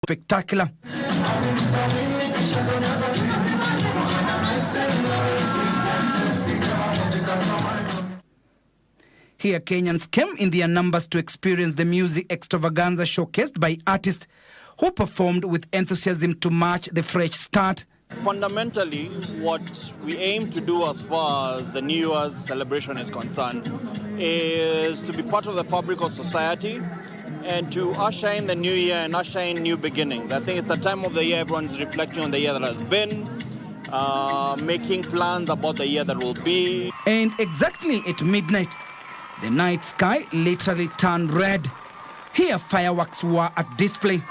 spectacular. Here, Kenyans came in their numbers to experience the music extravaganza showcased by artists who performed with enthusiasm to match the fresh start. Fundamentally, what we aim to do as far as the New Year's celebration is concerned is to be part of the fabric of society and to usher in the new year and usher in new beginnings. I think it's a time of the year everyone's reflecting on the year that has been, making plans about the year that will be. And exactly at midnight, the night sky literally turned red. Here, fireworks were at display.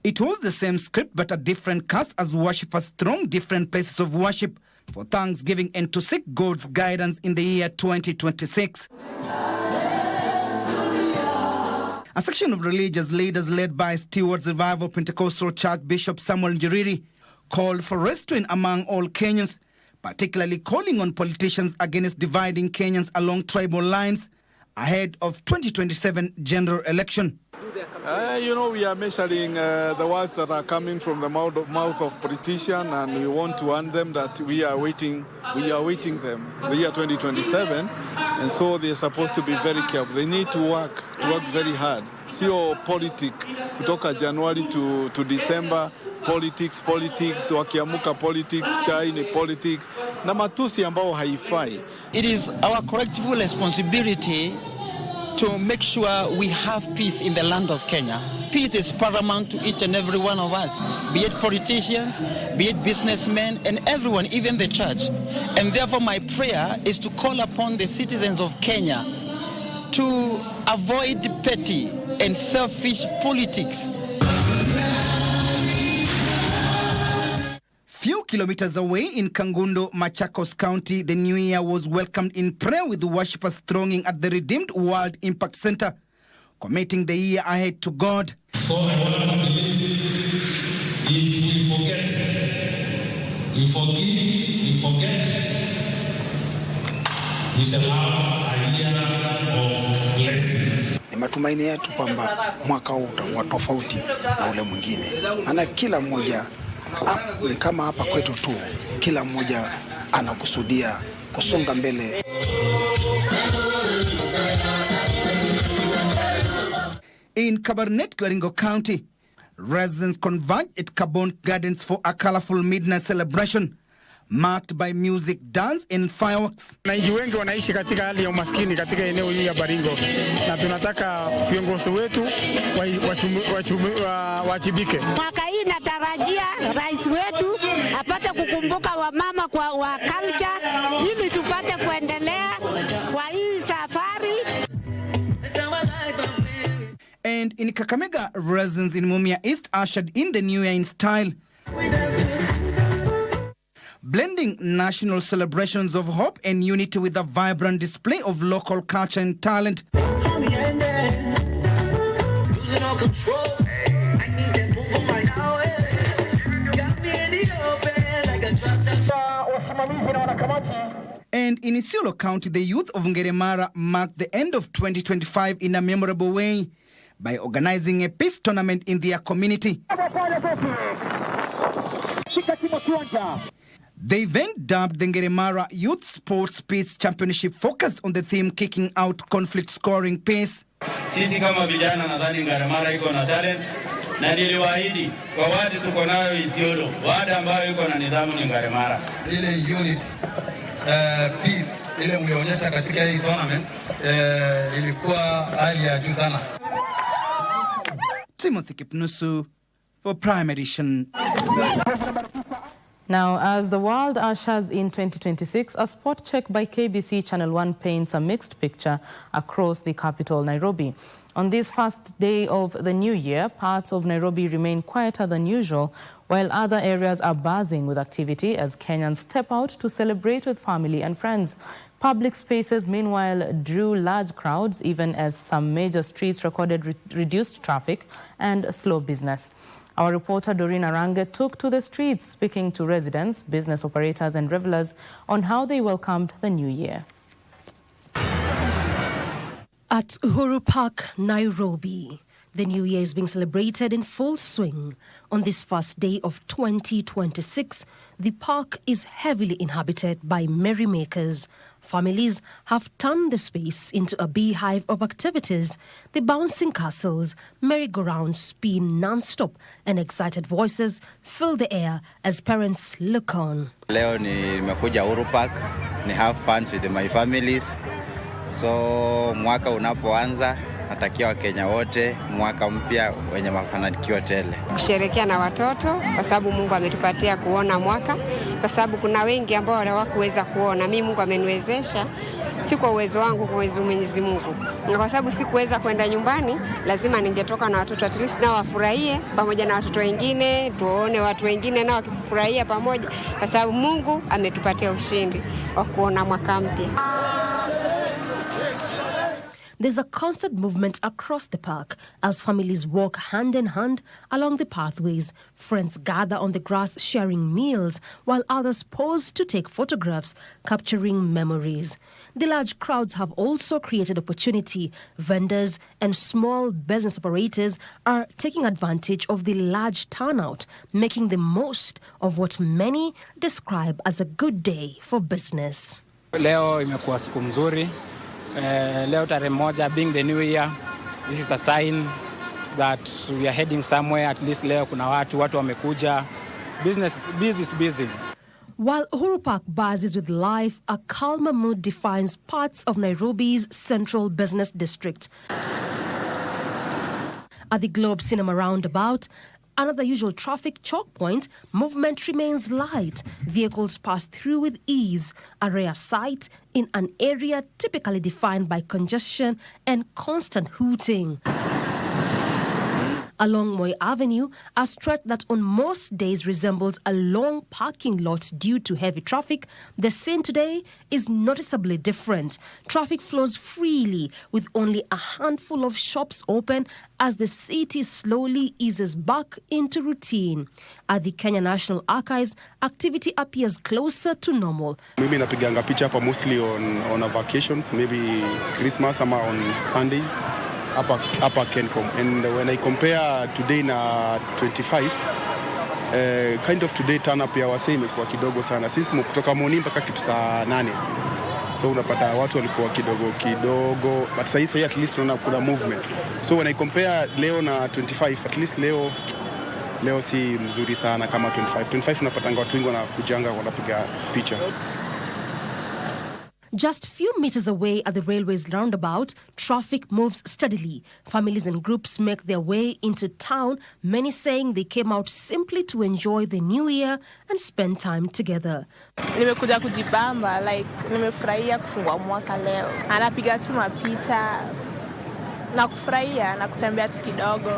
It was the same script but a different cast as worshippers thronged different places of worship for thanksgiving and to seek God's guidance in the year 2026. A section of religious leaders led by Stewards Revival Pentecostal Church Bishop Samuel Njiriri called for restraint among all Kenyans, particularly calling on politicians against dividing Kenyans along tribal lines ahead of 2027 general election. We are measuring the words that are coming from the mouth of politicians, and we want to warn them that we are waiting them the year 2027, and so they're supposed to be very careful. They need to work very hard. Sio politic kutoka January to December, politics, wakiamuka politics, chai ni politics, na matusi ambao haifai. It is our collective responsibility to make sure we have peace in the land of Kenya. Peace is paramount to each and every one of us, be it politicians, be it businessmen, and everyone, even the church. And therefore my prayer is to call upon the citizens of Kenya to avoid petty and selfish politics. Few kilometers away in Kangundo, Machakos County, the new year was welcomed in prayer with the worshippers thronging at the Redeemed World Impact Center, committing the year ahead to God. So I want to believe if we forget, we forgive, we forget, we shall have a year of blessings. Ni matumaini yetu kwamba mwaka huu utakuwa tofauti na ule mwingine. Maana kila mmoja ni kama hapa kwetu tu, kila mmoja anakusudia kusonga mbele. In Kabarnet, Baringo County, residents converged at Kabon Gardens for a colorful midnight celebration marked by music, dance and fireworks. Wananchi wengi wanaishi katika hali ya umaskini katika eneo hili ya Baringo, na tunataka viongozi wetu wajibike. Mwaka hii natarajia rais wetu apate kukumbuka wamama wa culture ili tupate kuendelea kwa hii safari. And in Kakamega, residents in Mumia East ushered in the new year in style, blending national celebrations of hope and unity with a vibrant display of local culture and talent. And in Isiolo County, the youth of Ngeremara marked the end of 2025 in a memorable way by organizing a peace tournament in their community. The event, dubbed the Ngeremara Youth Sports Peace Championship, focused on the theme kicking out conflict scoring peace. Sisi kama vijana nadhani Ngeremara iko na talent, na niliwaahidi kwa wale tuko nayo Isiolo, wale ambao iko na nidhamu ni Ngeremara. Ile unity, peace ile mlionyesha katika hii tournament ilikuwa hali ya juu sana. Timothy Kipnusu for Prime Edition. Now, as the world ushers in 2026, a spot check by KBC Channel 1 paints a mixed picture across the capital, Nairobi. On this first day of the new year, parts of Nairobi remain quieter than usual, while other areas are buzzing with activity as Kenyans step out to celebrate with family and friends. Public spaces, meanwhile, drew large crowds, even as some major streets recorded reduced traffic and slow business. Our reporter Doreen Arange took to the streets, speaking to residents, business operators and revelers on how they welcomed the new year. At Uhuru Park, Nairobi, the new year is being celebrated in full swing. On this first day of 2026, the park is heavily inhabited by merrymakers. Families have turned the space into a beehive of activities. The bouncing castles, merry-go-rounds spin non-stop, and excited voices fill the air as parents look on. Leo nimekuja Uhuru Park, ni have fun with my families. So mwaka unapoanza, natakia Wakenya wote mwaka mpya wenye mafanikio tele. Kusherehekea na watoto kwa sababu Mungu ametupatia kuona mwaka, kwa sababu kuna wengi ambao hawakuweza kuona. Mimi Mungu ameniwezesha, si kwa uwezo wangu, kwa uwezo wa Mwenyezi Mungu. Na kwa sababu sikuweza kwenda nyumbani, lazima ningetoka na watoto at least nao wafurahie pamoja na watoto wengine, tuone watu wengine nao wakifurahia pamoja, kwa sababu Mungu ametupatia ushindi wa kuona mwaka mpya. There's a constant movement across the park as families walk hand in hand along the pathways. Friends gather on the grass sharing meals, while others pose to take photographs, capturing memories. The large crowds have also created opportunity. Vendors and small business operators are taking advantage of the large turnout, making the most of what many describe as a good day for business. Leo imekuwa siku mzuri. Leo tarehe moja, being the new year, this is a sign that we are heading somewhere. At least leo kuna watu wamekuja. Business is busy. While Uhuru Park buzzes with life, a calmer mood defines parts of Nairobi's central business district. At the Globe Cinema roundabout, another usual traffic choke point, movement remains light. Vehicles pass through with ease, a rare sight in an area typically defined by congestion and constant hooting. Along Moi Avenue, a stretch that on most days resembles a long parking lot due to heavy traffic, the scene today is noticeably different. Traffic flows freely with only a handful of shops open as the city slowly eases back into routine. At the Kenya National Archives, activity appears closer to normal. Maybe napiganga picha hapa mostly on a vacations, maybe Christmas ama on Sundays. Upper Kencom. And when I compare today na 25, kind of today turn up ya wasee imekuwa kidogo sana. Sisi kutoka morning mpaka kitu saa 8. So unapata watu walikuwa kidogo, but sasa at least tunaona kuna movement. So when I compare leo na 25, at least leo si mzuri sana kama 25. 25 unapata watu wengi wanakujanga wanapiga picha. Just few meters away at the railway's roundabout, traffic moves steadily. Families and groups make their way into town, many saying they came out simply to enjoy the new year and spend time together. Nimekuja kujibamba, nimefurahia kufungua mwaka leo. Anapiga tu mapicha na kufurahia na kutembea tu kidogo.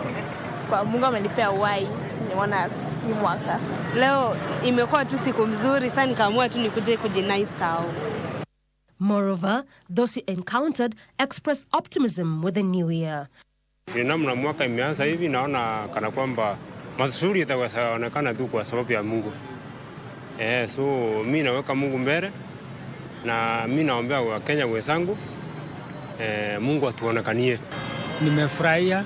Kwa Mungu amenipea uhai, nimeona hii mwaka. Leo imekuwa tu siku mzuri, sasa nikaamua tu nikuje kujinice town. Moreover, those who encountered express optimism with the new year. Namna mwaka imeanza hivi, naona kana kwamba mazuri yataonekana tu kwa sababu ya Mungu. So mimi naweka Mungu mbele na mimi naombea Wakenya wenzangu, Mungu atuonekanie. Nimefurahia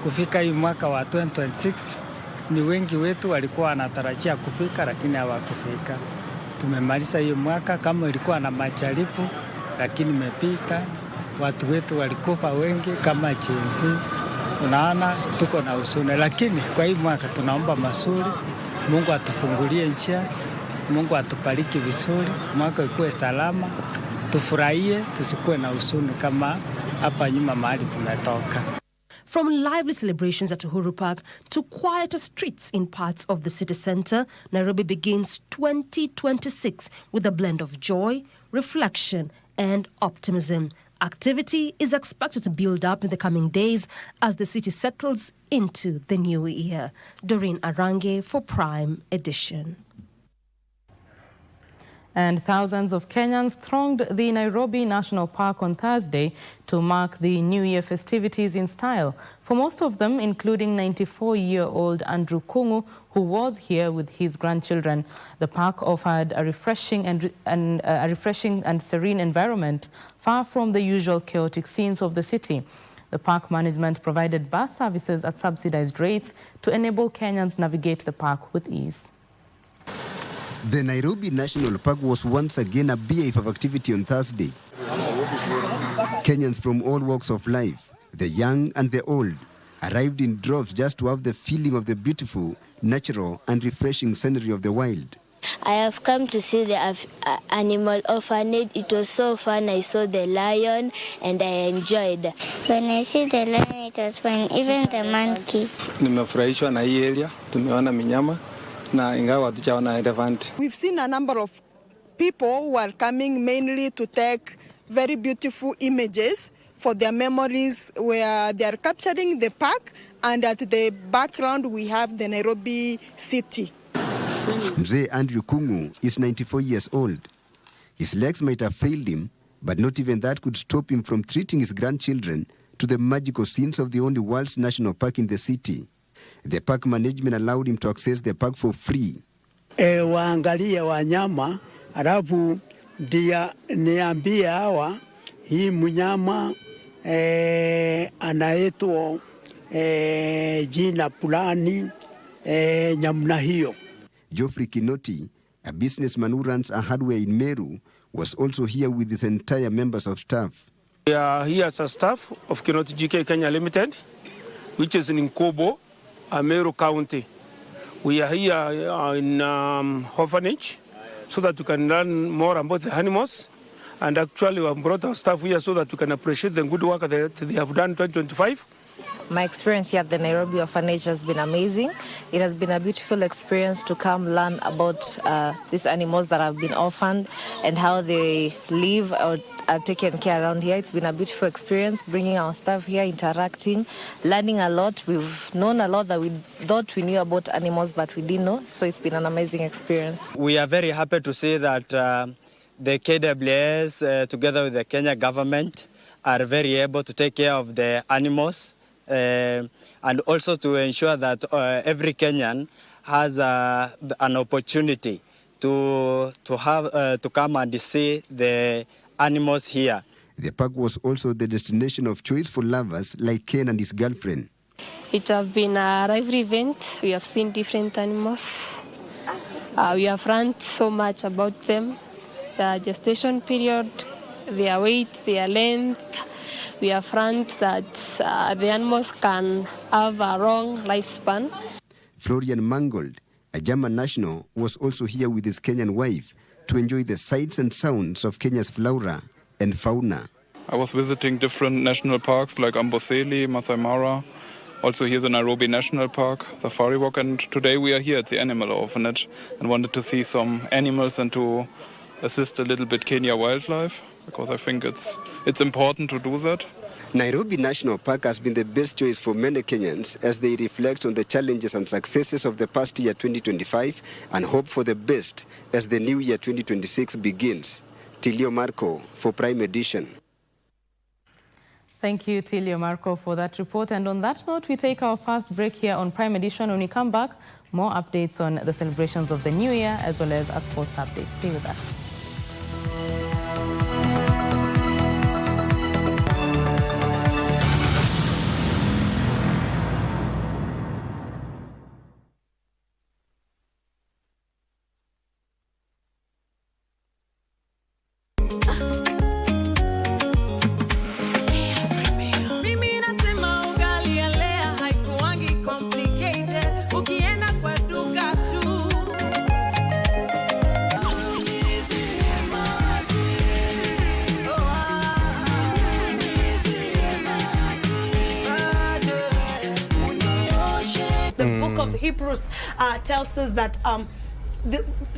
kufika hii mwaka wa 2026. Ni wengi wetu walikuwa wanatarajia kufika lakini hawakufika. Tumemaliza hiyo mwaka kama ilikuwa na majaribu, lakini imepita. Watu wetu walikufa wengi kama jinsi. Unaona tuko na huzuni, lakini kwa hii mwaka tunaomba mazuri. Mungu atufungulie njia, Mungu atubariki vizuri, mwaka ikuwe salama, tufurahie, tusikuwe na huzuni kama hapa nyuma mahali tumetoka. From lively celebrations at Uhuru Park to quieter streets in parts of the city centre, Nairobi begins 2026 with a blend of joy, reflection and optimism. Activity is expected to build up in the coming days as the city settles into the new year. Doreen Arange for Prime Edition. And thousands of Kenyans thronged the Nairobi National Park on Thursday to mark the New Year festivities in style. For most of them, including 94-year-old Andrew Kungu, who was here with his grandchildren, the park offered a refreshing and serene environment, far from the usual chaotic scenes of the city. The park management provided bus services at subsidized rates to enable Kenyans navigate the park with ease. The Nairobi National Park was once again a beehive of activity on Thursday. Kenyans from all walks of life, the young and the old, arrived in droves just to have the feeling of the beautiful, natural and refreshing scenery of the wild. I have come to see the animal orphanage. It was so fun. I saw the lion and I enjoyed. When I see the lion, it was fun. Even the monkey. Nimefurahishwa na hii area. Tumeona minyama na ingawa hatujaona elephant. We've seen a number of people who are coming mainly to take very beautiful images for their memories, where they are capturing the park, and at the background we have the Nairobi city. Mzee Andrew Kungu is 94 years old. His legs might have failed him, but not even that could stop him from treating his grandchildren to the magical scenes of the only world's national park in the city. The park management allowed him to access the park for free. Waangalie wanyama, alafu ndia niambie hawa hii mnyama anaitwa jina fulani nyamna hiyo. Geoffrey Kinoti, a businessman who runs a hardware in Meru, was also here with his entire members of staff. We are here as a staff of Kinoti GK Kenya Limited, which is in Nkobo, Meru County. We are here in orphanage so that we can learn more about the animals. And actually we have brought our staff here so that we can appreciate the good work that they have done in 2025. My experience here at the Nairobi Orphanage has been amazing. It has been a beautiful experience to come learn about these animals that have been orphaned and how they live or are taken care around here. It's been a beautiful experience bringing our staff here, interacting, learning a lot. We've known a lot that we thought we knew about animals, but we didn't know. So it's been an amazing experience. We are very happy to see that the KWS, together with the Kenya government, are very able to take care of the animals. And also to ensure that every Kenyan has an opportunity to come and see the animals here. The park was also the destination of choice for lovers like Ken and his girlfriend. It has been a lively event. We have seen different animals. We have learned so much about them, the gestation period, their weight, their length. We have learned that the animals can have a long lifespan. Florian Mangold, a German national, was also here with his Kenyan wife to enjoy the sights and sounds of Kenya's flora and fauna. I was visiting different national parks like Amboseli, Masai Mara, also here's the Nairobi National Park, Safari Walk, and today we are here at the Animal Orphanage and wanted to see some animals and to assist a little bit Kenya wildlife, because I think it's important to do that. Nairobi National Park has been the best choice for many Kenyans as they reflect on the challenges and successes of the past year 2025 and hope for the best as the new year 2026 begins. Tilio Marco for Prime Edition. Thank you, Tilio Marco, for that report. And on that note, we take our first break here on Prime Edition. When we come back, more updates on the celebrations of the new year as well as a sports update. Stay with us. Hebrews tells us that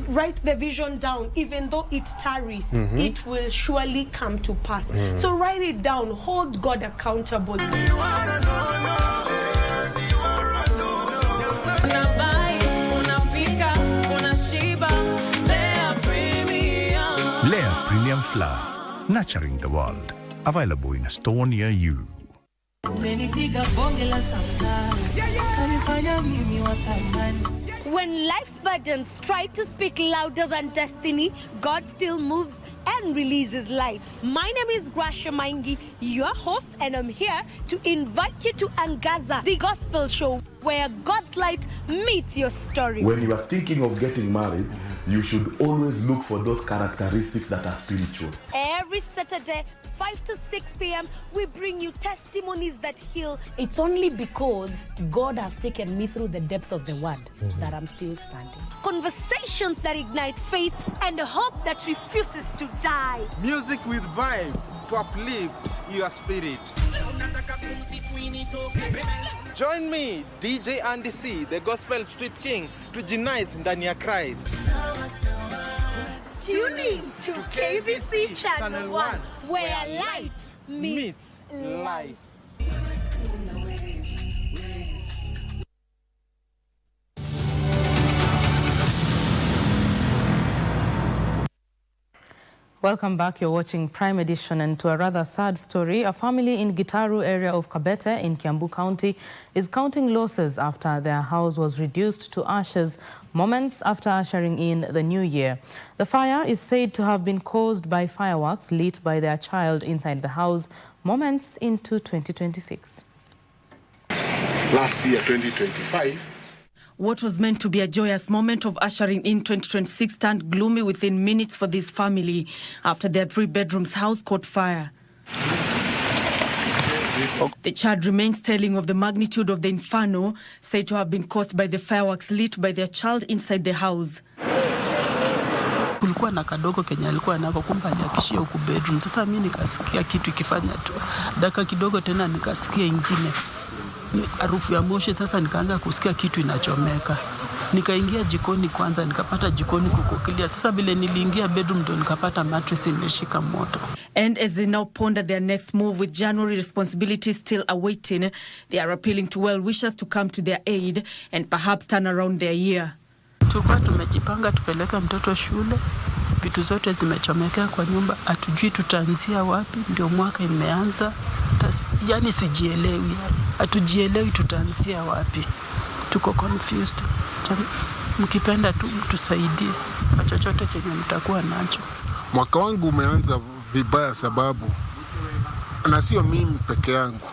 write the vision down, even though it tarries, it will surely come to pass. So write it down, hold God accountable. flour, nurturing the world. Available in a store near you. When life's burdens try to speak louder than destiny, God still moves and releases light. My name is Grasha Maingi, your host, and I'm here to invite you to Angaza, the gospel show, where God's light meets your story. When you are thinking of getting married, you should always look for those characteristics that are spiritual. Every Saturday, 5 to 6 p.m., we bring you testimonies that heal. It's only because God has taken me through the depths of the word that I'm still standing. Conversations that ignite faith and hope that refuses to die. Music with vibe to uplift your spirit. Join me, DJ Andy C, the Gospel Street King, to unite ndani ya Christ. Tune in to KBC Channel 1, where light meets life. Welcome back. You're watching Prime Edition, and to a rather sad story, a family in Gitaru area of Kabete in Kiambu County is counting losses after their house was reduced to ashes moments after ushering in the new year. The fire is said to have been caused by fireworks lit by their child inside the house moments into 2026. Last year, 2025, what was meant to be a joyous moment of ushering in 2026 turned gloomy within minutes for this family after their 3-bedroom house caught fire. The child remains telling of the magnitude of the inferno, said to have been caused by the fireworks lit by their child inside the house. Kulikuwa na kadogo Kenya alikuwa nako kumbe aliakishia huku bedroom. Sasa mimi nikasikia kitu ikifanya tu. Dakika kidogo tena nikasikia ingine. Harufu ya moshi, sasa nikaanza kusikia kitu inachomeka. Nikaingia jikoni kwanza, nikapata jikoni kukukilia. Sasa vile niliingia bedroom ndo nikapata mattress imeshika moto. And as they now ponder their next move with January responsibilities still awaiting, they are appealing to well-wishers to come to their aid and perhaps turn around their year. Tulikuwa tumejipanga tupeleka mtoto shule. Vitu zote zimechomekea kwa nyumba. Hatujui tutaanzia wapi, ndio mwaka imeanza. Yani sijielewi. Hatujielewi tutaanzia wapi. Tuko confused. Mkipenda tu mtusaidie kwa chochote chenye mtakuwa nacho. Mwaka wangu umeanza vibaya sababu na sio mimi peke yangu.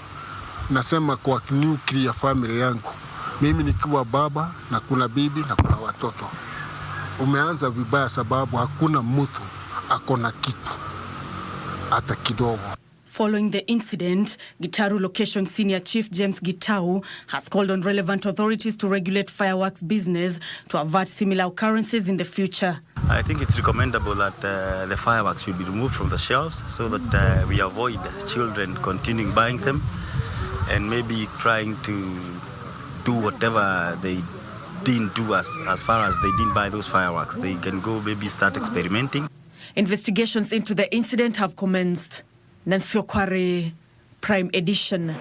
Nasema kwa nuclear family yangu. Mimi nikiwa baba na kuna bibi na kuna watoto. Umeanza vibaya sababu hakuna mtu akona kitu hata kidogo. Following the incident, Gitaru Location Senior Chief James Gitau has called on relevant authorities to regulate fireworks business to avert similar occurrences in the future. I think it's recommendable that the fireworks should be removed from the shelves so that we avoid children continuing buying them and maybe trying to do whatever they didn't do as far as they didn't buy those fireworks. They can go maybe start experimenting. Investigations into the incident have commenced. Nancy Okware, Prime Edition.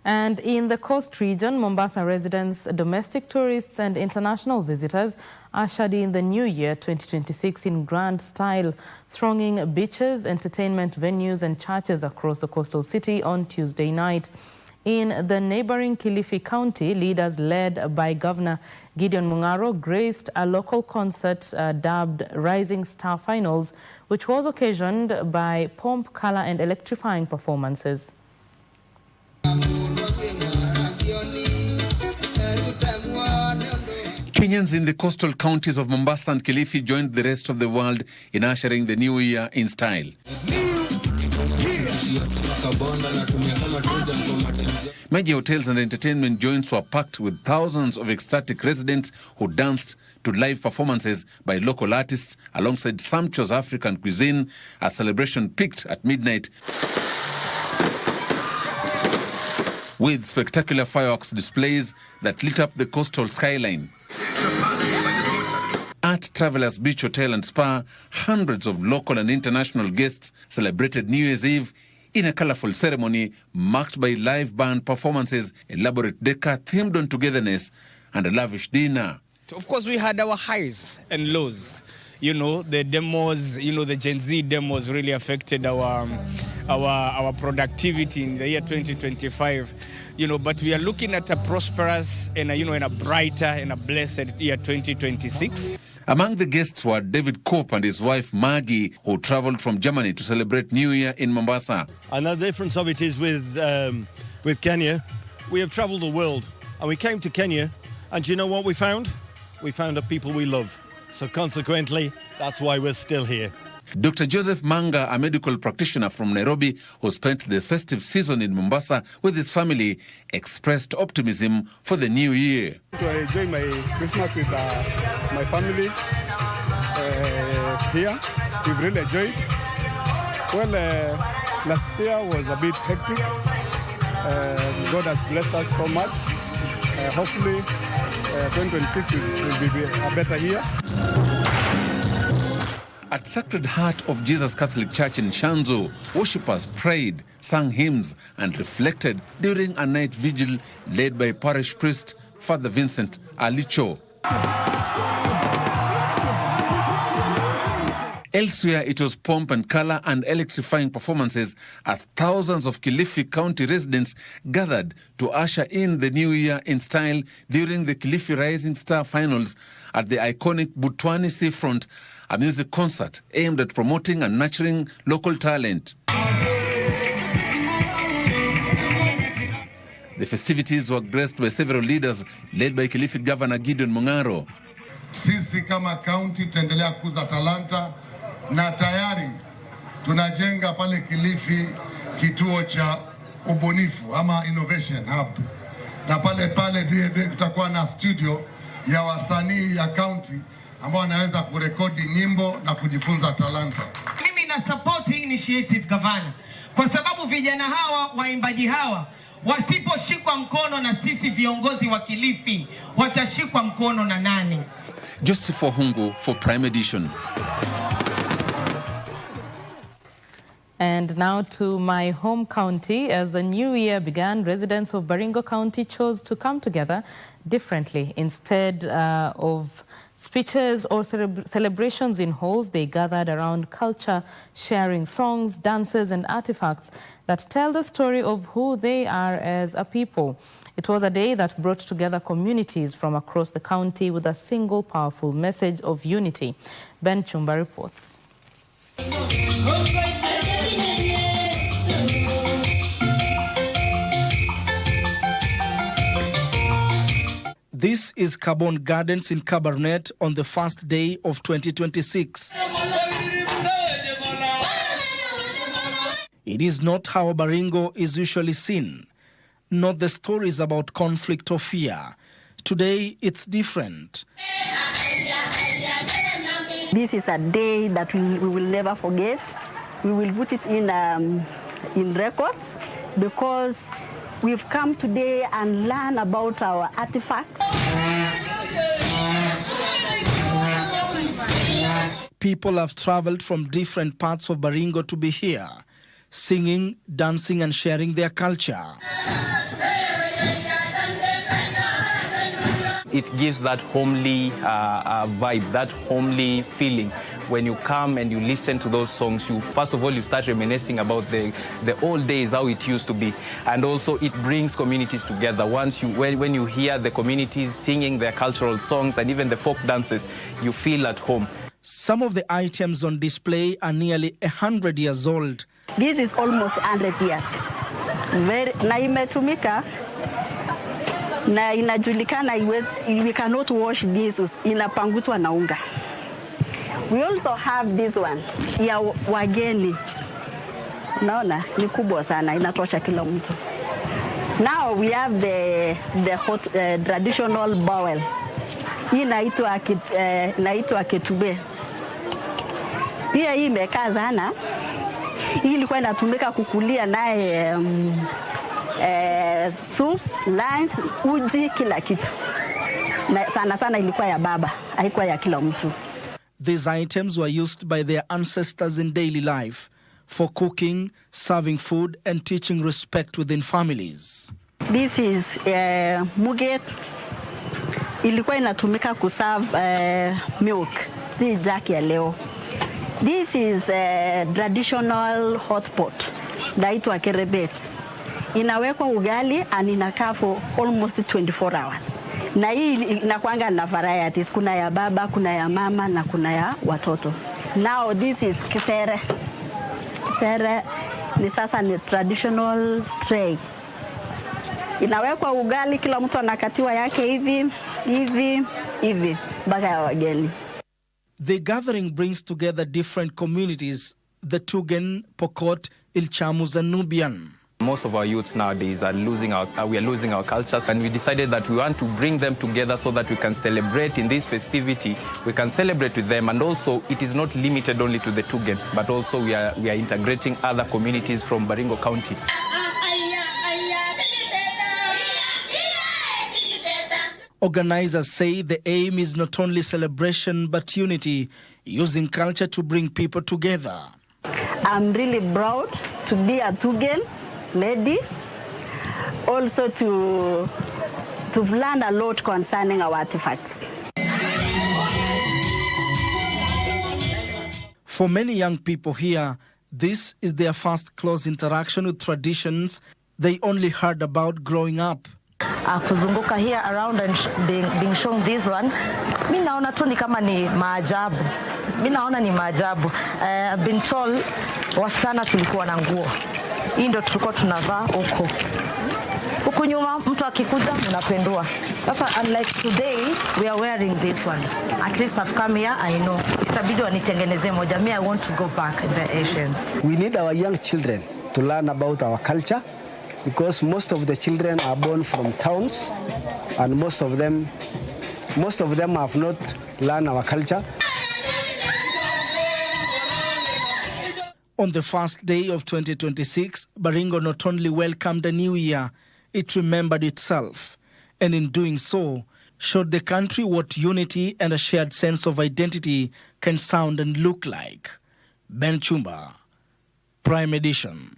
And in the coast region, Mombasa residents, domestic tourists and international visitors ushered in the new year 2026 in grand style, thronging beaches, entertainment venues and churches across the coastal city on Tuesday night. In the neighboring Kilifi County, leaders led by Governor Gideon Mungaro graced a local concert dubbed Rising Star Finals, which was occasioned by pomp, color and electrifying performances. Kenyans in the coastal counties of Mombasa and Kilifi joined the rest of the world in ushering the new year in style. Major hotels and entertainment joints were packed with thousands of ecstatic residents who danced to live performances by local artists alongside sumptuous African cuisine as celebration peaked at midnight with spectacular fireworks displays that lit up the coastal skyline. At Travelers Beach Hotel and Spa, hundreds of local and international guests celebrated New Year's Eve in a colorful ceremony marked by live band performances, elaborate decor themed on togetherness, and a lavish dinner. Of course, we had our highs and lows. the demos, the Gen Z demos really affected our productivity in the year 2025. But we are looking at a prosperous and a brighter and a blessed year 2026. Among the guests were David Cope and his wife Maggie, who traveled from Germany to celebrate New Year in Mombasa. And the difference of it is with Kenya, we have traveled the world, and we came to Kenya, and do you know what we found? We found a people we love. So consequently, that's why we're still here. Dr. Joseph Manga, a medical practitioner from Nairobi who spent the festive season in Mombasa with his family, expressed optimism for the new year. To enjoy my Christmas with my family here. We've really enjoyed. Well, last year was a bit hectic. God has blessed us so much. Hopefully, 2026 will be a better year. At Sacred Heart of Jesus Catholic Church in Shanzu, worshippers prayed, sang hymns, and reflected during a night vigil led by parish priest Father Vincent Alicho. Elsewhere, it was pomp and color and electrifying performances as thousands of Kilifi County residents gathered to usher in the new year in style during the Kilifi Rising Star Finals at the iconic Butwani Seafront, a music concert aimed at promoting and nurturing local talent. The festivities were graced by several leaders led by Kilifi Governor Gideon Mungaro. Sisi kama county tutaendelea kukuza talanta na tayari tunajenga pale Kilifi kituo cha ubunifu ama innovation hub. Na pale vile tutakuwa na studio ya wasanii ya county ambao wanaweza kurekodi nyimbo na kujifunza talanta. Mimi na support initiative Gavana kwa sababu vijana hawa waimbaji hawa wasiposhikwa mkono na sisi viongozi wa Kilifi watashikwa mkono na nani? Joseph Ohungu for Prime Edition. And now to my home county. As the new year began, residents of Baringo County chose to come together differently. Instead of speeches or celebrations in halls, they gathered around culture, sharing songs, dances and artifacts that tell the story of who they are as a people. It was a day that brought together communities from across the county with a single powerful message of unity. Ben Chumba reports. This is Carbon Gardens in Cabernet on the first day of 2026. It is not how Baringo is usually seen, not the stories about conflict or fear. Today, it's different. This is a day that we will never forget. We will put it in records because we've come today and learn about our artifacts. People have traveled from different parts of Baringo to be here, singing, dancing and sharing their culture. It gives that homely vibe, that homely feeling. When you come and you listen to those songs, first of all, you start reminiscing about the old days, how it used to be. And also it brings communities together. When you hear the communities singing their cultural songs and even the folk dances, you feel at home. Some of the items on display are nearly 100 years old. This is almost 100 years. Na imetumika na inajulikana, we cannot wash this, inapanguzwa na unga. We also have this one ya wageni. Naona ni kubwa sana, inatosha kila mtu. Now we have the hot traditional bowl. Hii inaitwa ketube. Pia hii imekaa sana. Hii ilikuwa inatumika kukulia naye soup, lunch, uji, kila kitu. Na sana ilikuwa ya baba, haikuwa ya kila mtu. These items were used by their ancestors in daily life for cooking, serving food and teaching respect within families. This is muget. Ilikuwa inatumika kuserve milk si jack ya leo. This is a traditional hot pot. Naitwa kerebet. Inawekwa ugali and inakaa for almost 24 hours. Na hii inakuanga na varieties. Kuna ya baba, kuna ya mama na kuna ya watoto. Now this is kisere. Kisere ni sasa ni traditional tray. Inawekwa ugali, kila mtu anakatiwa yake hivi mpaka ya wageni. The gathering brings together different communities, the Tugen, Pokot, Ilchamus and Nubian. Most of our youths nowadays are losing our cultures, and we decided that we want to bring them together so that we can celebrate in this festivity. We can celebrate with them, and also it is not limited only to the Tugen, but also we are integrating other communities from Baringo County. Organizers say the aim is not only celebration but unity, using culture to bring people together. I'm really proud to be a Tugen lady, also to learn a lot concerning our artifacts. For many young people here, this is their first close interaction with traditions they only heard about growing up. Kuzunguka here around and being shown this one, mi naona tu ni kama ni maajabu. I've been told wasichana tulikuwa na nguo. Hii ndio tulikuwa tunavaa huko. Huko nyuma mtu akikuja unapendua. Sasa unlike today we are wearing this one. At least I've come here, I know. Itabidi wanitengenezee moja. Me, I want to go back in the Asian. We need our young children to learn about our culture, because most of the children are born from towns and most of them have not learned our culture. On the first day of 2026, Baringo not only welcomed a new year, it remembered itself, and in doing so, showed the country what unity and a shared sense of identity can sound and look like. Ben Chumba, Prime Edition.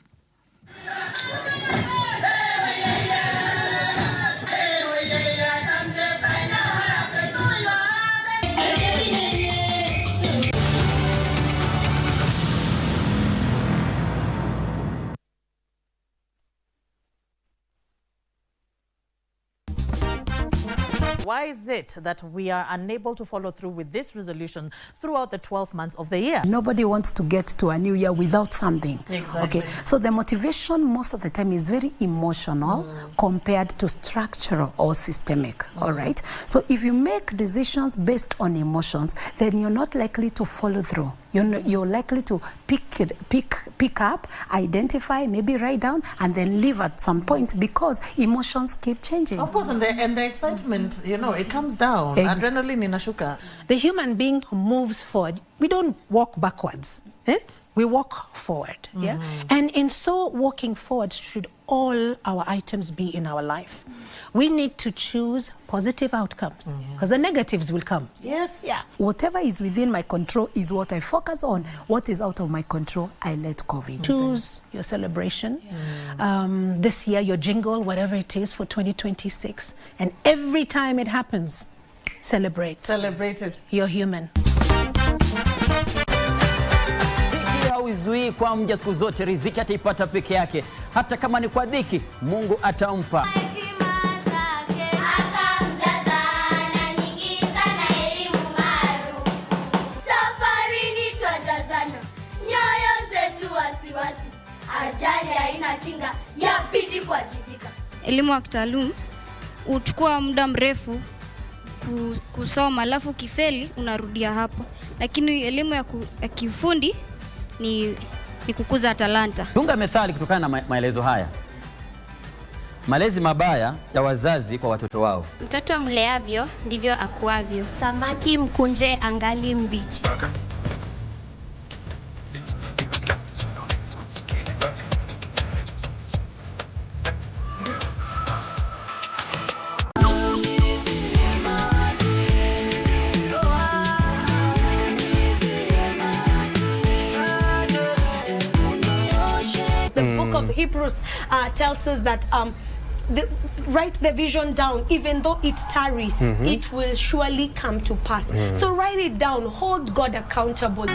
Why is it that we are unable to follow through with this resolution throughout the 12 months of the year? Nobody wants to get to a new year without something. Exactly. Okay, so the motivation most of the time is very emotional compared to structural or systemic. All right. So if you make decisions based on emotions, then you're not likely to follow through. You're likely to pick up, identify, maybe write down, and then leave at some point because emotions keep changing. Of course, and the excitement, you know, it comes down. Adrenaline inashuka. The human being moves forward. We don't walk backwards. We walk forward. Yeah? And in so walking forward should all our items be in our life. We need to choose positive outcomes because the negatives will come. Yes. Yeah. Whatever is within my control is what I focus on. What is out of my control, I let go of it. Choose your celebration. This year, your jingle, whatever it is for 2026. And every time it happens, celebrate. Celebrate it. You're human. Hauzuii kwa mja siku zote, riziki ataipata peke yake. Hata kama ni kwa dhiki, Mungu atampa. Ajali haina kinga, yabidi kuwajibika. Elimu ya kitaalum uchukua muda mrefu kusoma, alafu kifeli unarudia hapo. Lakini elimu ya kiufundi ni kukuza talanta. Tunga methali kutokana na maelezo haya. Malezi mabaya ya wazazi kwa watoto wao. Mtoto mleavyo ndivyo akuavyo. Samaki mkunje angali mbichi. The book of Hebrews tells us that write the vision down. Even though it tarries, it will surely come to pass. So write it down. Hold God accountable.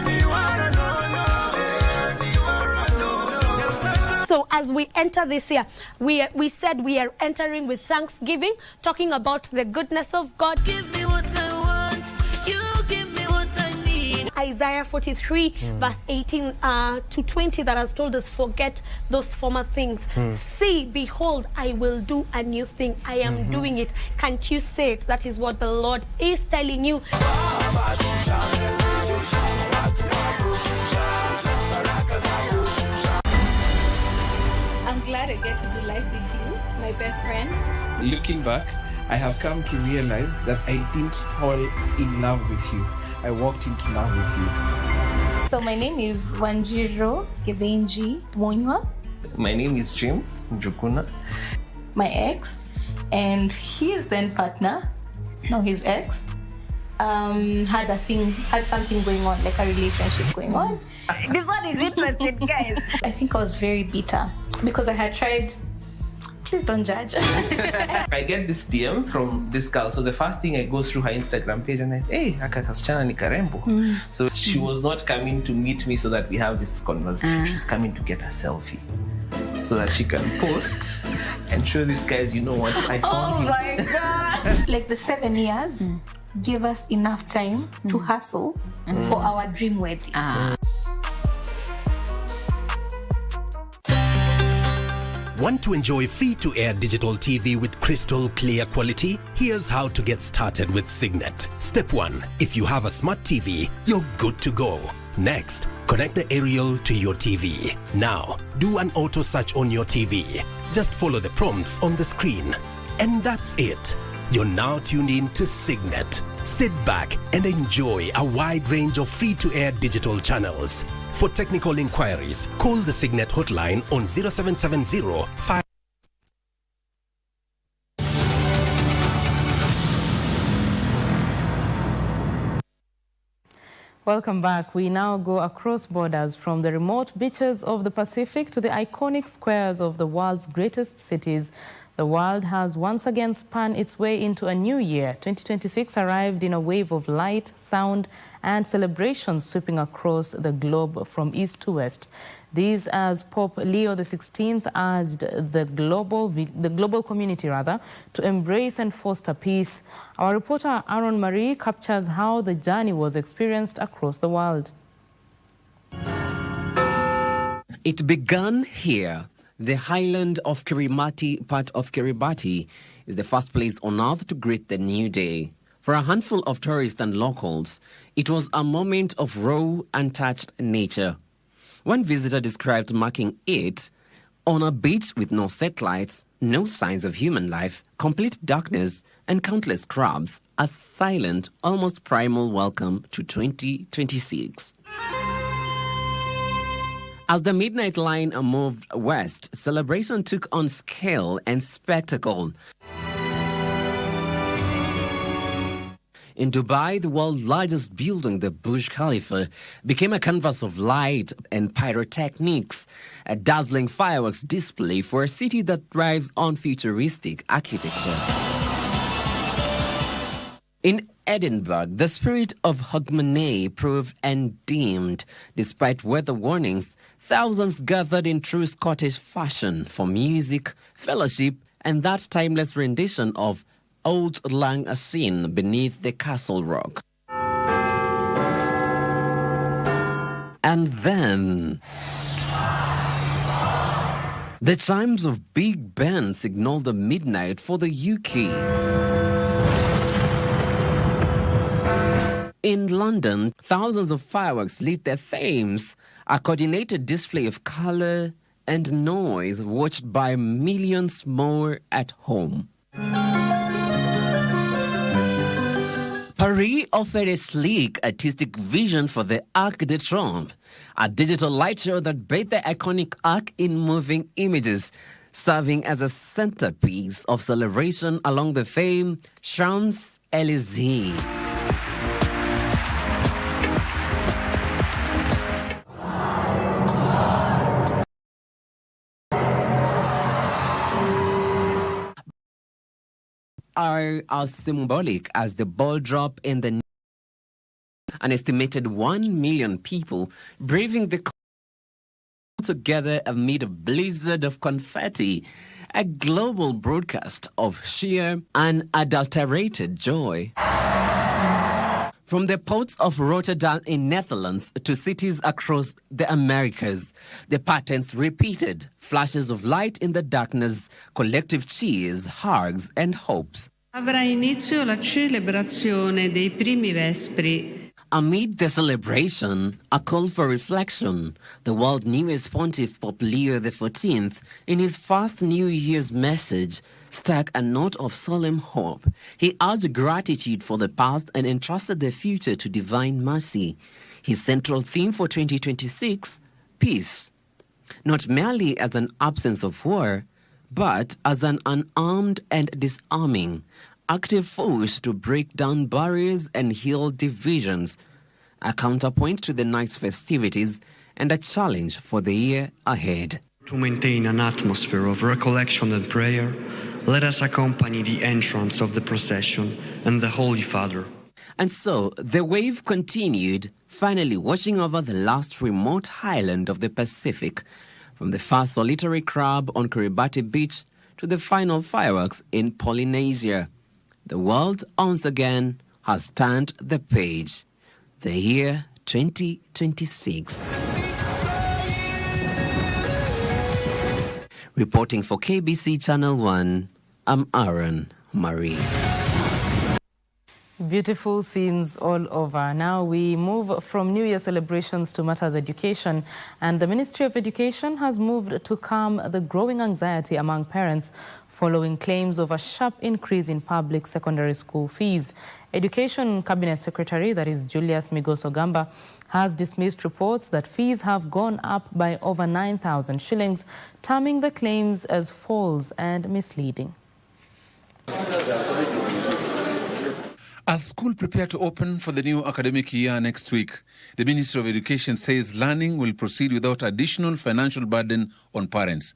So as we enter this year, we said we are entering with thanksgiving, talking about the goodness of God. Give me what I want, you give me what I need. Isaiah 43 verse 18 to 20 that has told us, forget those former things. See, behold, I will do a new thing. I am doing it. Can't you say it? That is what the Lord is telling you. I'm glad I get to do life with you, my best friend. Looking back, I have come to realize that I didn't fall in love with you. I walked into love with you. So my name is Wanjiro Gebenji Monywa. My name is James Njukuna. My ex, and his then partner, no, his ex, had something going on, like a relationship going on. This one is interesting, guys. I think I was very bitter because I had tried. Please don't judge. I get this DM from this girl. So the first thing, I go through her Instagram page and I say, hey, aka kasichana ni karembo. So she was not coming to meet me so that we have this conversation. She's coming to get a selfie so that she can post and show these guys, you know what, I found him. My God. Like the 7 years gave us enough time to hustle for our dream wedding. Want to enjoy free-to-air digital TV with crystal clear quality? Here's how to get started with Signet. Step 1. If you have a smart TV, you're good to go. Next, connect the aerial to your TV. Now, do an auto search on your TV. Just follow the prompts on the screen. And that's it. You're now tuned in to Signet. Sit back and enjoy a wide range of free-to-air digital channels. For technical inquiries, call the Signet hotline on 0770 5. Welcome back. We now go across borders from the remote beaches of the Pacific to the iconic squares of the world's greatest cities. The world has once again spun its way into a new year. 2026 arrived in a wave of light, sound, and celebrations sweeping across the globe from east to west. These as Pope Leo XVI urged the global community to embrace and foster peace. Our reporter Aaron Marie captures how the journey was experienced across the world. It began here. The highland of Kirimati, part of Kiribati, is the first place on earth to greet the new day. For a handful of tourists and locals, it was a moment of raw, untouched nature. One visitor described marking it on a beach with no satellites, no signs of human life, complete darkness, and countless crabs, a silent, almost primal welcome to 2026. As the midnight line moved west, celebration took on scale and spectacle. In Dubai, the world's largest building, the Burj Khalifa, became a canvas of light and pyrotechnics, a dazzling fireworks display for a city that thrives on futuristic architecture. In Edinburgh, the spirit of Hogmanay proved undimmed. Despite weather warnings, thousands gathered in true Scottish fashion for music, fellowship, and that timeless rendition of Old Lang Syne beneath the castle rock. And then the chimes of Big Ben signaled the midnight for the UK. In London, thousands of fireworks lit their flames, a coordinated display of color and noise watched by millions more at home. Paris offered a sleek artistic vision for the Arc de Triomphe, a digital light show that bathed the iconic arc in moving images, serving as a centerpiece of celebration along the famed Champs-Élysées. are as symbolic as the ball drop in the an estimated 1 million people braving the together amid a blizzard of confetti, a global broadcast of sheer unadulterated joy. From the ports of Rotterdam in Netherlands to cities across the Americas, the patterns repeated, flashes of light in the darkness, collective cheers, hugs and hopes. Avrà inizio la celebrazione dei primi vespri. Amid the celebration, a call for reflection, the world newest Pontiff Pope Leo XIV, in his first New Year's message, struck a note of solemn hope. He urged gratitude for the past and entrusted the future to divine mercy. His central theme for 2026, peace, not merely as an absence of war, but as an unarmed and disarming, active force to break down barriers and heal divisions, a counterpoint to the night's festivities and a challenge for the year ahead. To maintain an atmosphere of recollection and prayer, let us accompany the entrance of the procession and the Holy Father. And so the wave continued, finally washing over the last remote highland of the Pacific, from the first solitary crab on Kiribati Beach to the final fireworks in Polynesia. The world once again has turned the page. The year 2026. Reporting for KBC Channel 1, I'm Aaron Marie. Beautiful scenes all over. Now we move from New Year celebrations to matters education, and the Ministry of Education has moved to calm the growing anxiety among parents following claims of a sharp increase in public secondary school fees. Education Cabinet Secretary, that is Julius Migos Ogamba, has dismissed reports that fees have gone up by over 9,000 shillings, terming the claims as false and misleading. As schools prepare to open for the new academic year next week, the Ministry of Education says learning will proceed without additional financial burden on parents.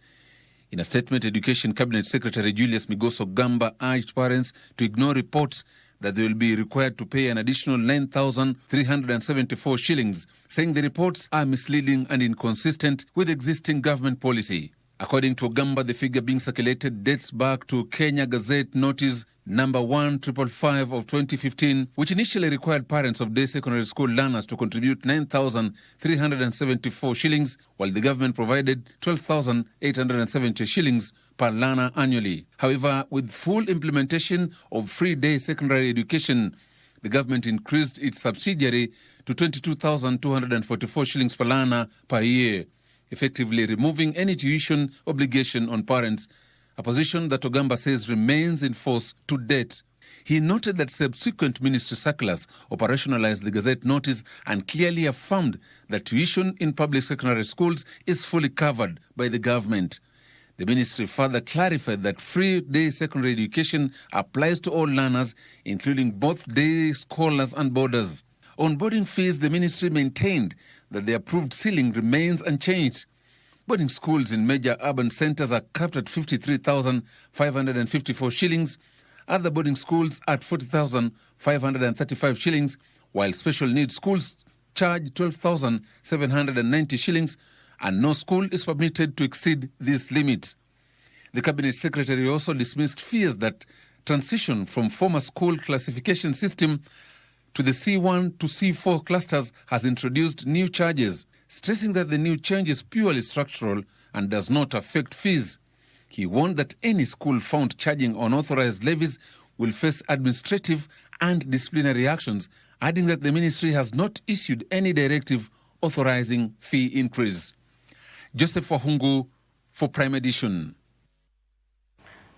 In a statement, Education Cabinet Secretary Julius Migos Ogamba urged parents to ignore reports that they will be required to pay an additional 9,374 shillings, saying the reports are misleading and inconsistent with existing government policy. According to Ogamba, the figure being circulated dates back to Kenya Gazette Notice number 1555 of 2015, which initially required parents of day secondary school learners to contribute 9,374 shillings, while the government provided 12,870 shillings per learner annually. However, with full implementation of free day secondary education, the government increased its subsidiary to 22,244 shillings per learner per year, effectively removing any tuition obligation on parents, a position that Ogamba says remains in force to date. He noted that subsequent ministry circulars operationalized the Gazette Notice and clearly affirmed that tuition in public secondary schools is fully covered by the government. The ministry further clarified that free day secondary education applies to all learners, including both day scholars and boarders. On boarding fees, the ministry maintained that the approved ceiling remains unchanged. Boarding schools in major urban centres are capped at 53,554 shillings, other boarding schools at 40,535 shillings, while special needs schools charge 12,790 shillings, and no school is permitted to exceed this limit. The Cabinet Secretary also dismissed fears that transition from former school classification system to the C1 to C4 clusters has introduced new charges, stressing that the new change is purely structural and does not affect fees. He warned that any school found charging unauthorized levies will face administrative and disciplinary actions, adding that the ministry has not issued any directive authorizing fee increase. Joseph Wahungu for Prime Edition.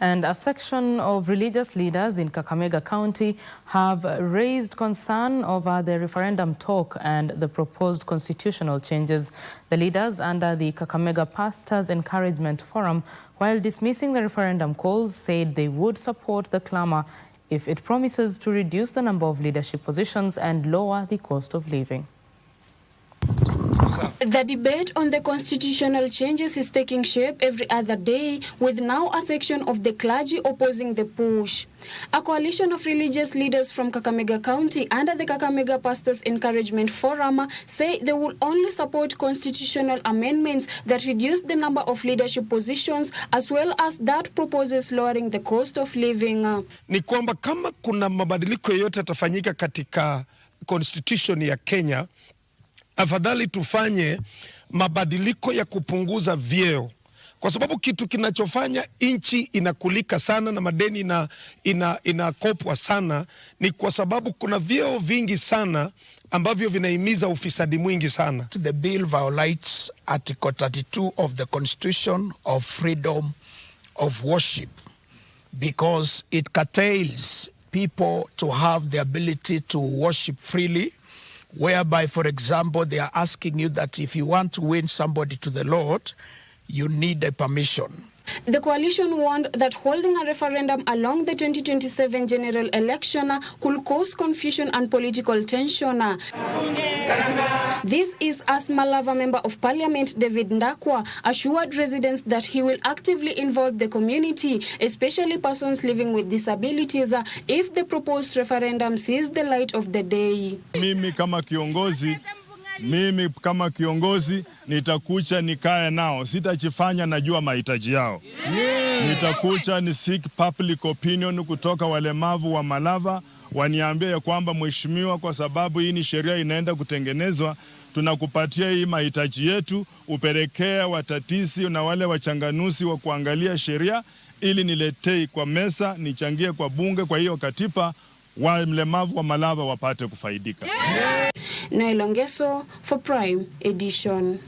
And a section of religious leaders in Kakamega County have raised concern over the referendum talk and the proposed constitutional changes. The leaders under the Kakamega Pastors Encouragement Forum, while dismissing the referendum calls, said they would support the clamour if it promises to reduce the number of leadership positions and lower the cost of living. The debate on the constitutional changes is taking shape every other day, with now a section of the clergy opposing the push. A coalition of religious leaders from Kakamega County under the Kakamega Pastors Encouragement Forum say they will only support constitutional amendments that reduce the number of leadership positions, as well as that proposes lowering the cost of living. Ni kwamba kama kuna mabadiliko yoyote yatafanyika katika constitution ya Kenya, afadhali tufanye mabadiliko ya kupunguza vyeo, kwa sababu kitu kinachofanya nchi inakulika sana na madeni inakopwa sana ni kwa sababu kuna vyeo vingi sana ambavyo vinahimiza ufisadi mwingi sana. The bill violates Article 32 of the Constitution of freedom of worship because it curtails people to have the ability to worship freely, whereby, for example, they are asking you that if you want to win somebody to the Lord, you need a permission. The coalition warned that holding a referendum along the 2027 general election could cause confusion and political tension. This is as Malava Member of Parliament David Ndakwa assured residents that he will actively involve the community, especially persons living with disabilities, if the proposed referendum sees the light of the day. Mimi kama kiongozi nitakucha nikae nao, sitachifanya najua mahitaji yao. Nitakucha ni seek public opinion kutoka walemavu wa Malava, waniambie ya kwamba mheshimiwa, kwa sababu hii ni sheria inaenda kutengenezwa, tunakupatia hii mahitaji yetu, upelekea watatisi na wale wachanganusi wa kuangalia sheria ili niletei kwa mesa, nichangie kwa bunge, kwa hiyo katiba wa mlemavu wa Malava wapate kufaidika. Noelongeso for Prime Edition.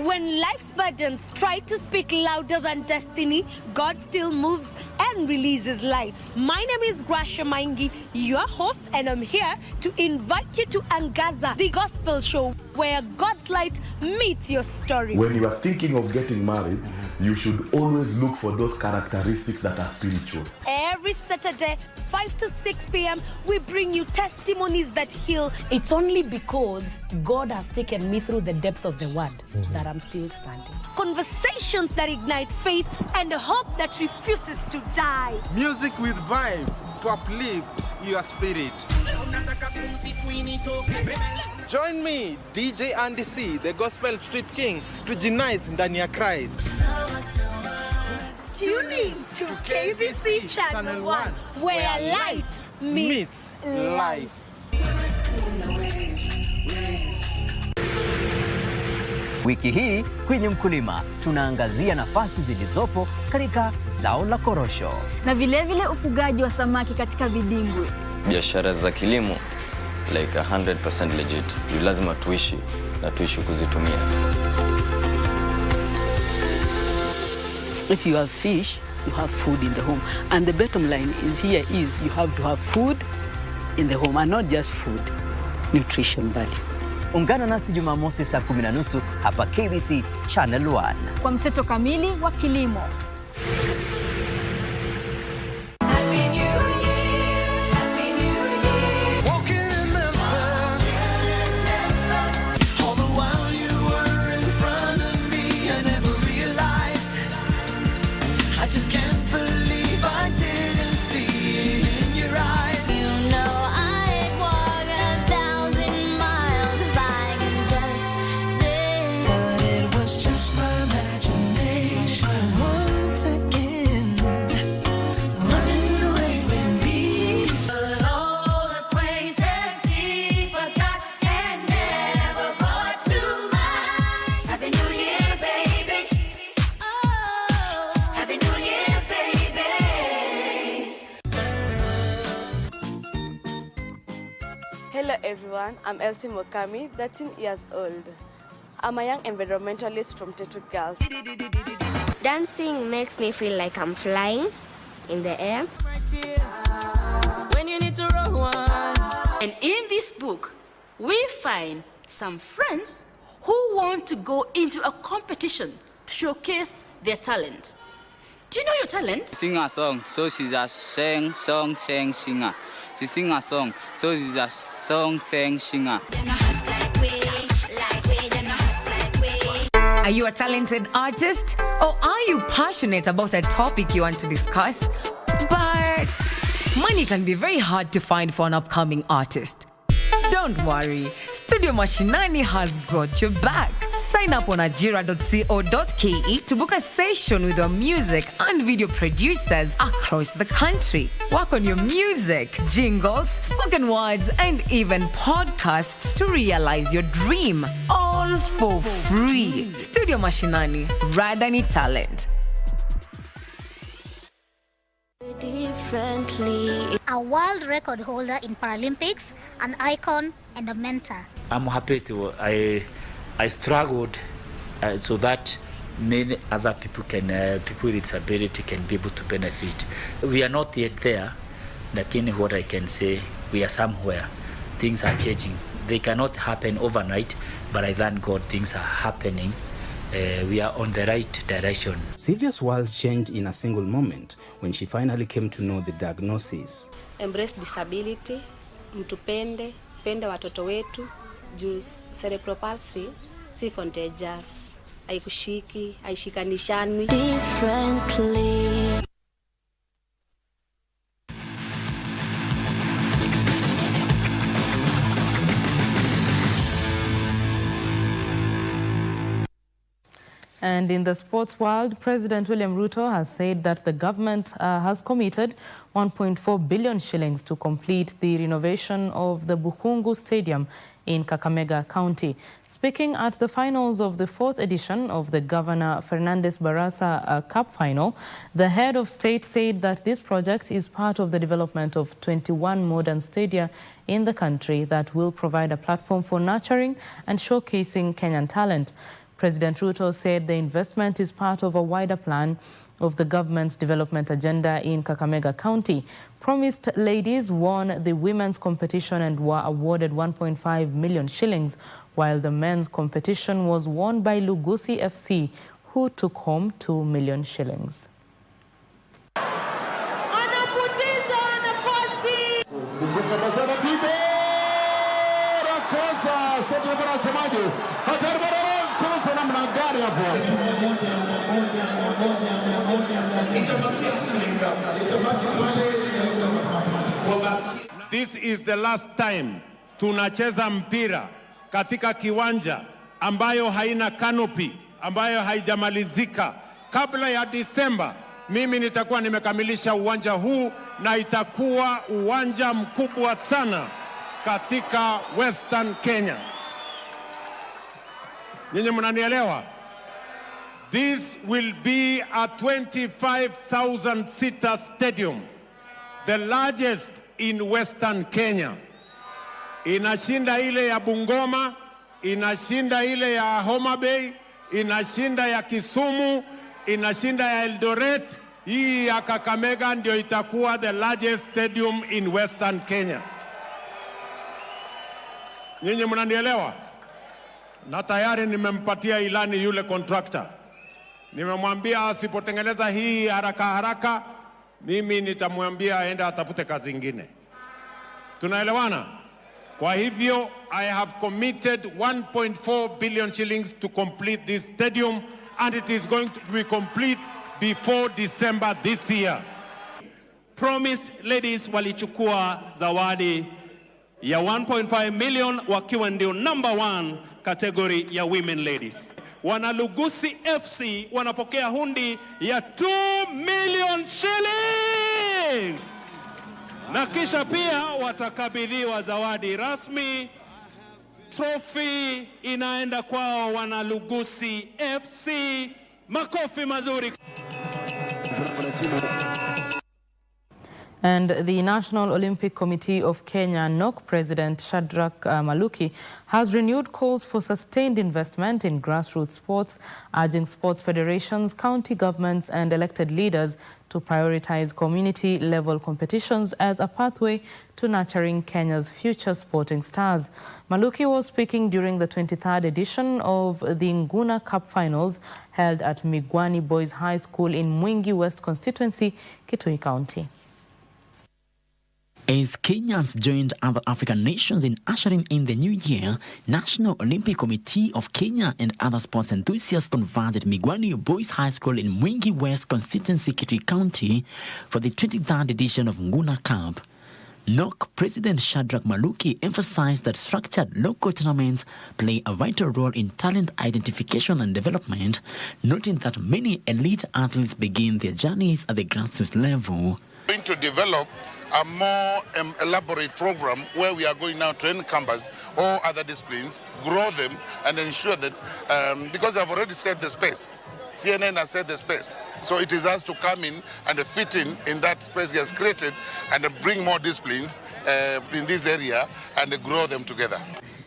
When life's burdens try to speak louder than destiny, God still moves and releases light. My name is Grasha Maingi, your host, and I'm here to invite you to Angaza, the gospel show, where God's light meets your story. When you are thinking of getting married, you should always look for those characteristics that are spiritual. Every Saturday, 5 to 6 p.m., we bring you testimonies that heal. It's only because God has taken me through the depths of the word that I'm still standing. Conversations that ignite faith and a hope that refuses to die. Music with vibe to uplift your spirit. Join me, DJ Andy C, the Gospel Street King, to Genize ndani ya Christ. Tune in to KBC Channel 1, where light meets life. Wiki hii kwenye Mkulima tunaangazia nafasi zilizopo katika zao la korosho na vilevile ufugaji wa samaki katika vidimbwi. Biashara za kilimo like 100% legit. Lazima tuishi na tuishi kuzitumia. If you have fish, you have food in the home. And the bottom line is here is you have to have food in the home and not just food, nutrition value. Ungana nasi Jumamosi saa 10:30 hapa KBC Channel 1 kwa mseto kamili wa kilimo. Hello everyone, I'm Elsie Mokami, 13 years old. I'm a young environmentalist from Tetu Girls. Dancing makes me feel like I'm flying in the air. When you need to run one. And in this book, we find some friends who want to go into a competition to showcase their talent. Do you know your talent? Sing a song, so she's a singer. She sing a song, so she's a singer. Are you a talented artist? Or are you passionate about a topic you want to discuss? But money can be very hard to find for an upcoming artist. Don't worry, Studio Mashinani has got your back. Sign up on ajira.co.ke to book a session with our music and video producers across the country. Work on your music, jingles, spoken words, and even podcasts to realize your dream. All for free. Studio Mashinani, Radani Talent. Differently. A world record holder in Paralympics, an icon and a mentor. I'm happy to I struggled so that many other people people with disability can be able to benefit. We are not yet there, lakini what I can say, we are somewhere. Things are changing. They cannot happen overnight, but I thank God things are happening. We are on the right direction. Sylvia's world changed in a single moment when she finally came to know the diagnosis. Embrace disability, mtupende, pende watoto wetu, juu cerebral palsy si contagious, haikushiki, haishikanishani. Differently. And in the sports world, President William Ruto has said that the government has committed 1.4 billion shillings to complete the renovation of the Buhungu Stadium in Kakamega County. Speaking at the finals of the 4th edition of the Governor Fernandez Barasa Cup final, the head of state said that this project is part of the development of 21 modern stadia in the country that will provide a platform for nurturing and showcasing Kenyan talent. President Ruto said the investment is part of a wider plan of the government's development agenda in Kakamega County. Promised Ladies won the women's competition and were awarded 1.5 million shillings, while the men's competition was won by Lugusi FC, who took home 2 million shillings. This is the last time tunacheza mpira katika kiwanja ambayo haina canopy, ambayo haijamalizika. Kabla ya Disemba, mimi nitakuwa nimekamilisha uwanja huu na itakuwa uwanja mkubwa sana katika Western Kenya. Nyinyi mnanielewa? This will be a 25,000-seater stadium, the largest in Western Kenya. Inashinda ile ya Bungoma, inashinda ile ya Homa Bay, inashinda ya Kisumu, inashinda ya Eldoret. Hii ya Kakamega ndio itakuwa the largest stadium in Western Kenya. Nyinyi mnanielewa? Na tayari nimempatia ilani yule contractor. Nimemwambia asipotengeneza hii haraka haraka, mimi nitamwambia aende atafute kazi nyingine. Tunaelewana? Kwa hivyo, I have committed 1.4 billion shillings to complete this stadium, and it is going to be complete before December this year. Promised Ladies walichukua zawadi ya 1.5 million wakiwa ndio number 1 category ya women ladies. Wanalugusi FC wanapokea hundi ya 2 million shillings. Na kisha pia watakabidhiwa zawadi rasmi. Trophy inaenda kwao Wanalugusi FC. Makofi mazuri. And the National Olympic Committee of Kenya, NOC President Shadrack Maluki, has renewed calls for sustained investment in grassroots sports, urging sports federations, county governments and elected leaders to prioritize community-level competitions as a pathway to nurturing Kenya's future sporting stars. Maluki was speaking during the 23rd edition of the Nguna Cup Finals held at Migwani Boys High School in Mwingi West Constituency, Kitui County. As Kenyans joined other African nations in ushering in the new year, National Olympic Committee of Kenya and other sports enthusiasts converged at Migwani Boys High School in Mwingi West Constituency, Kitui County for the 23rd edition of Nguna Cup. NOC President Shadrach Maluki emphasized that structured local tournaments play a vital role in talent identification and development, noting that many elite athletes begin their journeys at the grassroots level. Going to develop a more elaborate program where we are going now to encompass all other disciplines, grow them, and ensure that, because I've already set the space, CNN has set the space, so it is us to come in and fit in that space he has created and bring more disciplines in this area and grow them together.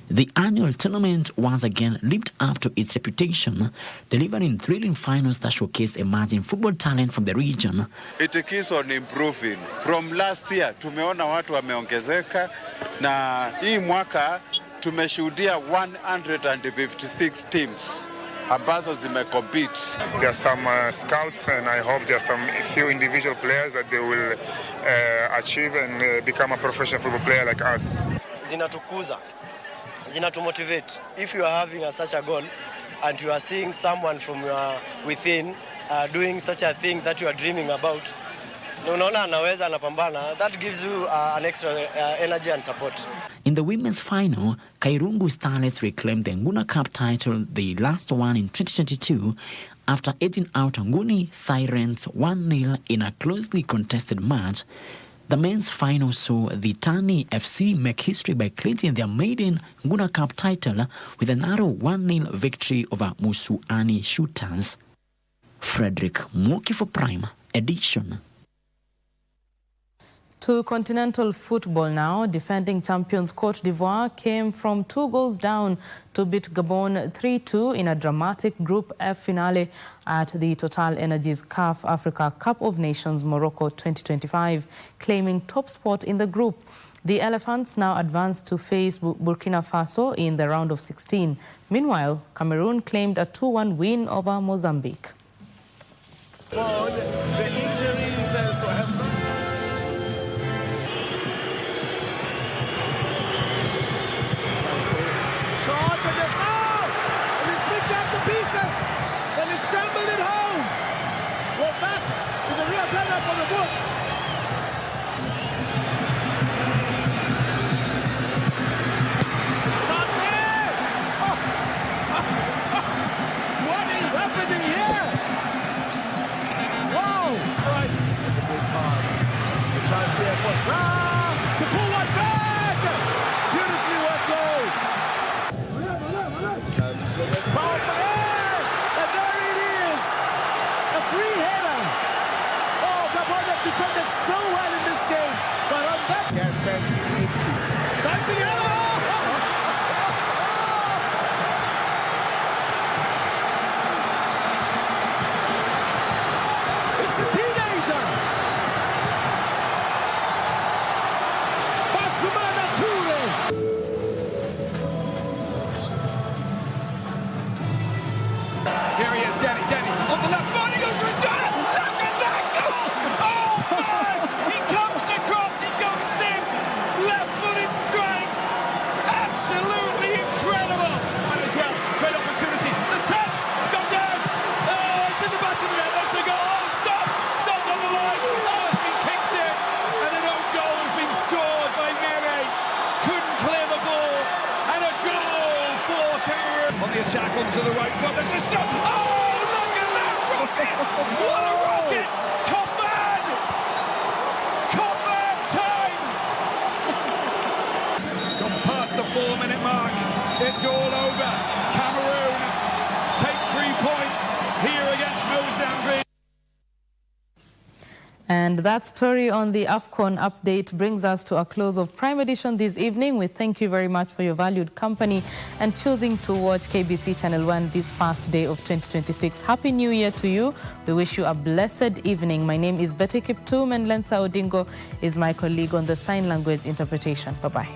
The annual tournament once again lived up to its reputation, delivering thrilling finals that showcased emerging football talent from the region. It keeps on improving. From last year, tumeona watu wameongezeka, na hii mwaka tumeshuhudia 156 teams ambazo zimecompete. There are some scouts, and I hope there are some few individual players that they will achieve and become a professional football player like us. Zinatukuza. To motivate. If you are having such a goal and you are seeing someone from within doing such a thing that you are dreaming about, that gives you an extra energy and support. In the women's final, Kairungu Starlets reclaimed the Nguna Cup title, the last one in 2022, after edging out Nguni Sirens 1-0 in a closely contested match. The men's final saw the Tani FC make history by clinching their maiden Nguna Cup title with a narrow 1-0 victory over Musuani Shooters. Frederick Mwoki for Prime Edition. To continental football now, defending champions Cote d'Ivoire came from 2 goals down to beat Gabon 3-2 in a dramatic Group F finale at the Total Energies CAF Africa Cup of Nations Morocco 2025, claiming top spot in the group. The Elephants now advance to face Burkina Faso in the round of 16. Meanwhile, Cameroon claimed a 2-1 win over Mozambique. The injuries as well. Shot and it's out! And he's picked up the pieces and he scrambled it home. Well, that is a real turn-up for the books. What is happening here? Wow! Right, that's a good pass. The chance here for Saah to pull one back. Beautifully worked goal. Powerful head, and there it is, a free header. Oh, Gabon have defended so well in this game, but on that gas tanks empty. Sansiello! It's the teenager. Basumana Toure. Here he is, Danny, on the left foot, he goes for a shot! Look at that goal! Oh, man! He comes across, he goes in, left-footed strike! Absolutely incredible! And as well, great opportunity. The touch, it's gone down! Oh, it's in the back of the net, that's the goal! Oh, stopped on the line! Oh, it's been kicked in, and an own goal has been scored by Mere. Couldn't clear the ball, and a goal for Cameroon! On the attack, onto the right foot, there's a shot! Oh, look at that rocket! What a rocket! Coffin! Coffin time! Gone past the 4-minute mark. It's all over. Cameroon take 3 points here against Mozambique. And that story on the AFCON update brings us to a close of Prime Edition this evening. We thank you very much for your valued company and choosing to watch KBC Channel 1 this first day of 2026. Happy New Year to you. We wish you a blessed evening. My name is Betty Kiptum and Lensa Odingo is my colleague on the sign language interpretation. Bye-bye.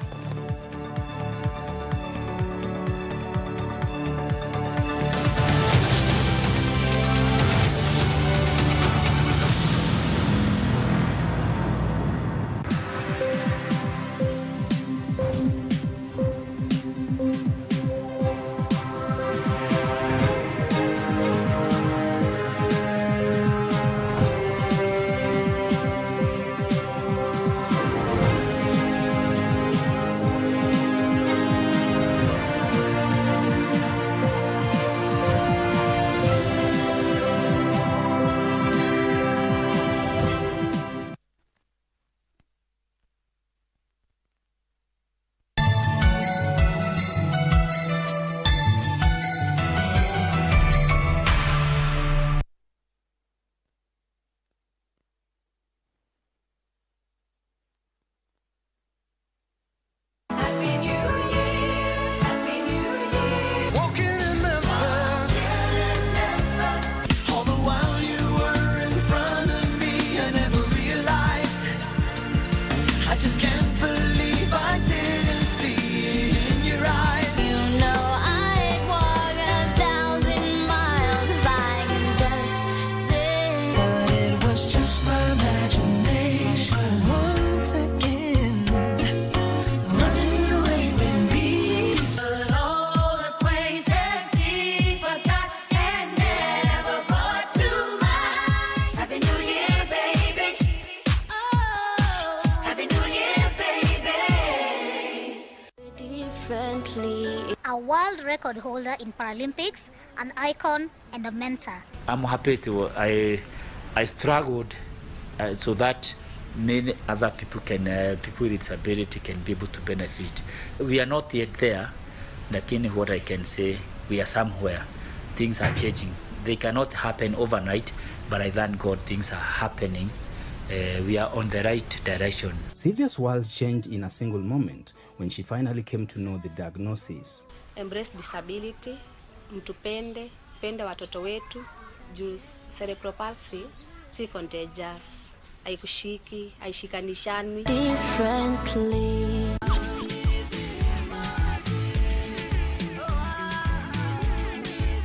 A world record holder in Paralympics, an icon and a mentor. I'm happy to, I struggled so that many other people people with disability can be able to benefit. We are not yet there, lakini what I can say, we are somewhere. Things are changing. They cannot happen overnight, but I thank God things are happening. We are on the right direction. Sylvia's world changed in a single moment when she finally came to know the diagnosis. Embrace disability, mtupende, pende watoto wetu, juu cerebral palsy si contagious, haikushiki, haishikanishani. Differently.